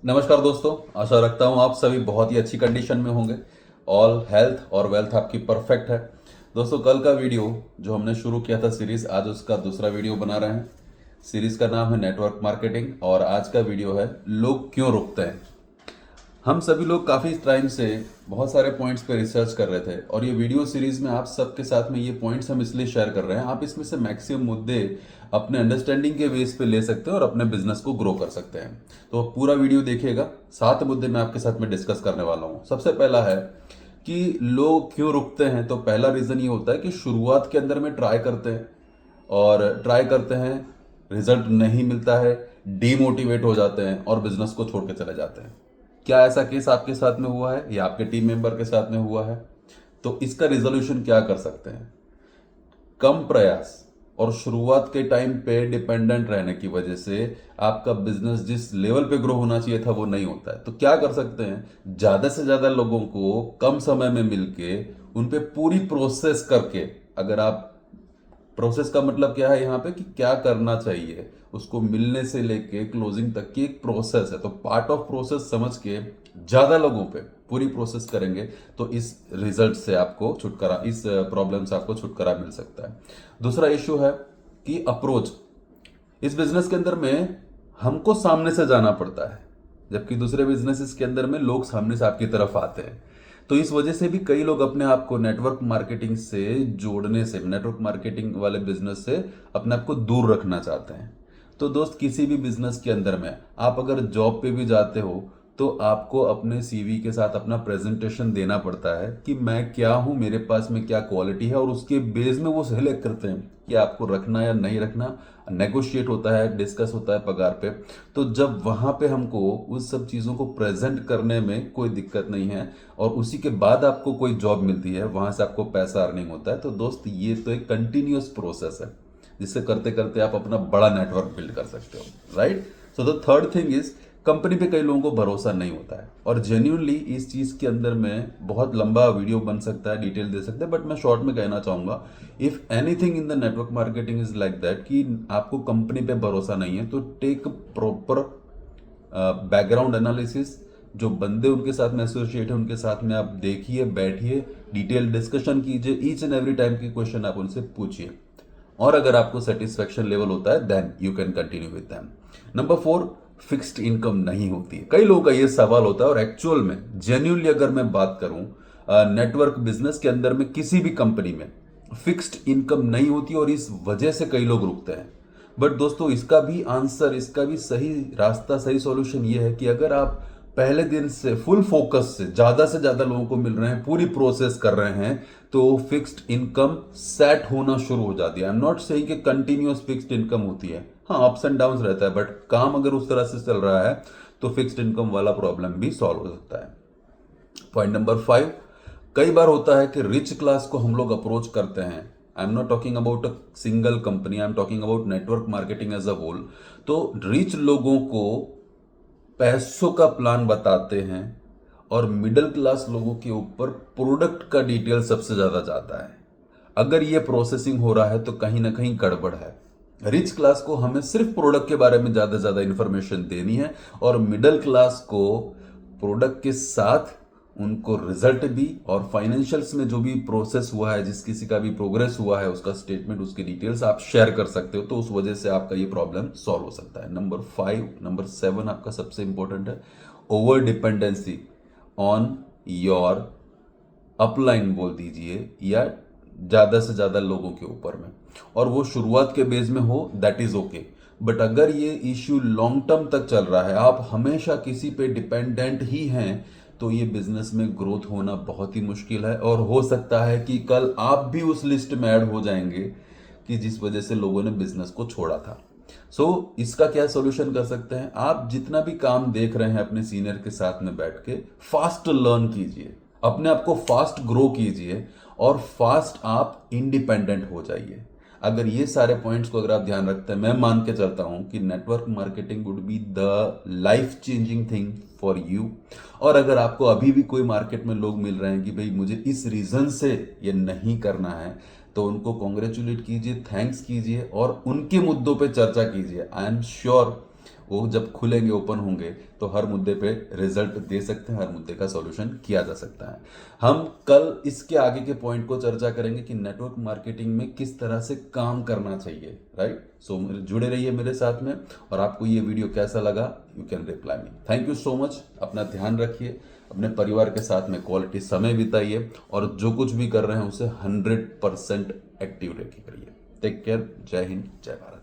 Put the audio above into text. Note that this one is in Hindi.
नमस्कार दोस्तों, आशा रखता हूँ आप सभी बहुत ही अच्छी कंडीशन में होंगे। ऑल हेल्थ और वेल्थ आपकी परफेक्ट है। दोस्तों, कल का वीडियो जो हमने शुरू किया था सीरीज, आज उसका दूसरा वीडियो बना रहे हैं। सीरीज का नाम है नेटवर्क मार्केटिंग और आज का वीडियो है लोग क्यों रुकते हैं। हम सभी लोग काफ़ी टाइम से बहुत सारे पॉइंट्स पे रिसर्च कर रहे थे और ये वीडियो सीरीज में आप सबके साथ में ये पॉइंट्स हम इसलिए शेयर कर रहे हैं, आप इसमें से मैक्सिमम मुद्दे अपने अंडरस्टैंडिंग के बेस पे ले सकते हैं और अपने बिजनेस को ग्रो कर सकते हैं। तो पूरा वीडियो देखिएगा, 7 मुद्दे मैं आपके साथ में डिस्कस करने वाला हूँ। सबसे पहला है कि लोग क्यों रुकते हैं। तो पहला रीज़न ये होता है कि शुरुआत के अंदर में ट्राई करते हैं और ट्राई करते हैं, रिजल्ट नहीं मिलता है, डीमोटिवेट हो जाते हैं और बिजनेस को छोड़ के चले जाते हैं। क्या ऐसा केस आपके साथ में हुआ है या आपके टीम मेंबर के साथ में हुआ है? तो इसका रिजोल्यूशन क्या कर सकते हैं? कम प्रयास और शुरुआत के टाइम पे डिपेंडेंट रहने की वजह से आपका बिजनेस जिस लेवल पे ग्रो होना चाहिए था वो नहीं होता है। तो क्या कर सकते हैं? ज्यादा से ज्यादा लोगों को कम समय में मिलके उन पे पूरी प्रोसेस करके, अगर आप, प्रोसेस का मतलब क्या है यहाँ पे कि क्या करना चाहिए, उसको मिलने से लेके क्लोजिंग तक की एक प्रोसेस है। तो पार्ट ऑफ प्रोसेस समझ के ज्यादा लोगों पे पूरी प्रोसेस करेंगे तो इस रिजल्ट से आपको छुटकारा, इस प्रॉब्लम से आपको छुटकारा मिल सकता है। दूसरा इश्यू है कि अप्रोच। इस बिजनेस के अंदर में हमको सामने से जाना पड़ता है, जबकि दूसरे बिजनेसेस के अंदर में लोग सामने से आपकी तरफ आते हैं। तो इस वजह से भी कई लोग अपने आप को नेटवर्क मार्केटिंग से जोड़ने से, नेटवर्क मार्केटिंग वाले बिजनेस से अपने आप को दूर रखना चाहते हैं। तो दोस्त, किसी भी बिजनेस के अंदर में आप अगर जॉब पे भी जाते हो तो आपको अपने सीवी के साथ अपना प्रेजेंटेशन देना पड़ता है कि मैं क्या हूं, मेरे पास में क्या क्वालिटी है, और उसके बेस में वो सेलेक्ट करते हैं कि आपको रखना या नहीं रखना। नेगोशिएट होता है, डिस्कस होता है पगार पे। तो जब वहां पे हमको उस सब चीज़ों को प्रेजेंट करने में कोई दिक्कत नहीं है और उसी के बाद आपको कोई जॉब मिलती है, वहां से आपको पैसा अर्निंग होता है, तो दोस्त ये तो एक कंटिन्यूअस प्रोसेस है जिससे करते करते आप अपना बड़ा नेटवर्क बिल्ड कर सकते हो, right. So the third thing is, company पे कई लोगों को भरोसा नहीं होता है और जेन्यूनली इस चीज के अंदर में बहुत लंबा वीडियो बन सकता है, डिटेल दे सकते हैं, बट मैं शॉर्ट में कहना चाहूंगा, if anything in the network marketing is like that कि आपको कंपनी पे भरोसा नहीं है, तो टेक प्रॉपर बैकग्राउंड एनालिसिस। जो बंदे उनके साथ में एसोसिएट है उनके साथ में आप देखिए, बैठिए, डिटेल डिस्कशन कीजिए, ईच एंड एवरी टाइम की क्वेश्चन आप उनसे पूछिए और अगर आपको सेटिस्फेक्शन लेवल होता है then you can continue with them. Number 4, fixed income नहीं होती है। कई लोगों का ये सवाल होता है और एक्चुअल में जेन्युइनली अगर मैं बात करूं, नेटवर्क बिजनेस के अंदर में किसी भी कंपनी में फिक्स्ड इनकम नहीं होती और इस वजह से कई लोग रुकते हैं। बट दोस्तों, इसका भी आंसर, इसका भी सही रास्ता, सही सॉल्यूशन ये है कि अगर आप पहले दिन से फुल फोकस से ज्यादा लोगों को मिल रहे हैं, पूरी प्रोसेस कर रहे हैं, तो फिक्स्ड इनकम सेट होना शुरू हो जाती है। आई एम नॉट सेइंग कि कंटिन्यूअस फिक्स्ड इनकम होती है, हाँ अप्स एंड डाउन रहता है, बट काम अगर उस तरह से चल रहा है तो फिक्स्ड इनकम वाला प्रॉब्लम भी सॉल्व हो सकता है। पॉइंट नंबर 5, कई बार होता है कि रिच क्लास को हम लोग अप्रोच करते हैं। I am not talking about a single company, I am talking about network marketing as a whole. तो रिच लोगों को पैसों का प्लान बताते हैं और मिडिल क्लास लोगों के ऊपर प्रोडक्ट का डिटेल सबसे ज्यादा जाता है। अगर ये प्रोसेसिंग हो रहा है तो कहीं ना कहीं गड़बड़ है। रिच क्लास को हमें सिर्फ प्रोडक्ट के बारे में ज्यादा ज्यादा इंफॉर्मेशन देनी है और मिडिल क्लास को प्रोडक्ट के साथ उनको रिजल्ट भी और फाइनेंशियल्स में जो भी प्रोसेस हुआ है, जिस किसी का भी प्रोग्रेस हुआ है, उसका स्टेटमेंट, उसकी डिटेल्स आप शेयर कर सकते हो, तो उस वजह से आपका ये प्रॉब्लम सॉल्व हो सकता है। नंबर 5, नंबर 7 आपका सबसे इंपॉर्टेंट है, over dependency on your upline बोल दीजिए, या ज्यादा से ज्यादा लोगों के ऊपर में, और वो शुरुआत के बेस में हो, दैट इज ओके। बट अगर ये इश्यू लॉन्ग टर्म तक चल रहा है, आप हमेशा किसी पे डिपेंडेंट ही हैं, तो ये बिजनेस में ग्रोथ होना बहुत ही मुश्किल है और हो सकता है कि कल आप भी उस लिस्ट में ऐड हो जाएंगे कि जिस वजह से लोगों ने बिजनेस को छोड़ा था। इसका क्या सोल्यूशन कर सकते हैं? आप जितना भी काम देख रहे हैं अपने सीनियर के साथ में बैठ के, फास्ट लर्न कीजिए, अपने आप को फास्ट ग्रो कीजिए और फास्ट आप इंडिपेंडेंट हो जाइए। अगर ये सारे पॉइंट्स को अगर आप ध्यान रखते हैं, मैं मान के चलता हूं कि network marketing would be the life changing thing for you. और अगर आपको अभी भी कोई मार्केट में लोग मिल रहे हैं कि भाई मुझे इस रीजन से ये नहीं करना है, तो उनको कॉन्ग्रेचुलेट कीजिए, थैंक्स कीजिए और उनके मुद्दों पे चर्चा कीजिए। आई एम श्योर वो जब खुलेंगे, ओपन होंगे, तो हर मुद्दे पे रिजल्ट दे सकते हैं, हर मुद्दे का सॉल्यूशन किया जा सकता है। हम कल इसके आगे के पॉइंट को चर्चा करेंगे कि नेटवर्क मार्केटिंग में किस तरह से काम करना चाहिए, राइट। सो जुड़े रहिए मेरे साथ में। और आपको ये वीडियो कैसा लगा, you can reply me. Thank you so much. अपना ध्यान रखिए, अपने परिवार के साथ में क्वालिटी समय बिताइए, और जो कुछ भी कर रहे हैं उसे 100% एक्टिव रखिए करिए। Take care. जय हिंद, जय भारत।